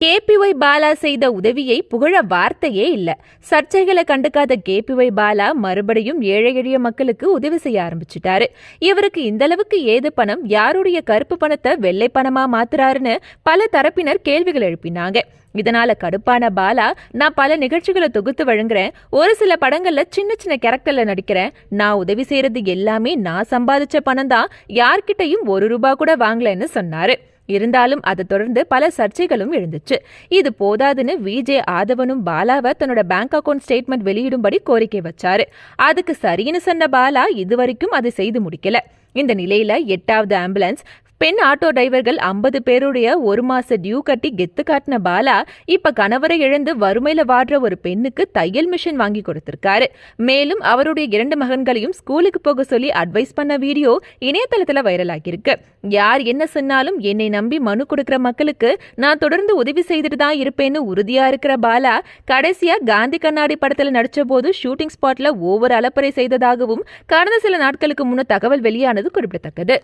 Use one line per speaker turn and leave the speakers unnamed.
KPY Bala செய்த உதவியை புகழ வார்த்தையே இல்ல. சர்ச்சைகளை கண்டுக்காத கேபிஒய் பாலா மறுபடியும் ஏழை எளிய மக்களுக்கு உதவி செய்ய ஆரம்பிச்சுட்டாரு. இவருக்கு இந்த அளவுக்கு ஏது பணம், யாருடைய கருப்பு பணத்தை வெள்ளை பணமா மாத்துறாருன்னு பல தரப்பினர் கேள்விகள் எழுப்பினாங்க. இதனால கடுப்பான பாலா, நான் பல நிகழ்ச்சிகளை தொகுத்து வழங்குறேன், ஒரு சில படங்கள்ல சின்ன சின்ன கேரக்டர்ல நடிக்கிறேன், நான் உதவி செய்யறது எல்லாமே நான் சம்பாதிச்ச பணம் தான், யார்கிட்டையும் ₹1 கூட வாங்கலன்னு சொன்னாரு. இருந்தாலும் அதை தொடர்ந்து பல சர்ச்சைகளும் எழுந்துச்சு. இது போதாதுன்னு விஜே ஆதவனும் பாலாவை தன்னோட பேங்க் அக்கவுண்ட் ஸ்டேட்மெண்ட் வெளியிடும்படி கோரிக்கை வச்சாரு. அதுக்கு சரின்னு சொன்ன பாலா இதுவரைக்கும் அதை செய்து முடிக்கல. இந்த நிலையில 8வது ஆம்புலன்ஸ் பெண் ஆட்டோ டிரைவர்கள் 50 பேருடைய 1 மாச டியூ கட்டி கெத்து காட்டின பாலா இப்ப கணவரை இழந்து வறுமையில வாடுற ஒரு பெண்ணுக்கு தையல் மிஷின் வாங்கி கொடுத்திருக்காரு. மேலும் அவருடைய 2 மகன்களையும் ஸ்கூலுக்கு போக சொல்லி அட்வைஸ் பண்ண வீடியோ இணையதளத்துல வைரல் ஆகியிருக்கு. யார் என்ன சொன்னாலும் என்னை நம்பி மனு கொடுக்கிற மக்களுக்கு நான் தொடர்ந்து உதவி செய்துட்டு தான் இருப்பேன்னு உறுதியா இருக்கிற பாலா, கடைசியா காந்தி கண்ணாடி படத்துல நடிச்ச போது ஷூட்டிங் ஸ்பாட்ல ஓவர் அலப்பறை செய்ததாகவும் கடந்த சில நாட்களுக்கு முன்ன தகவல் வெளியானது குறிப்பிடத்தக்கது.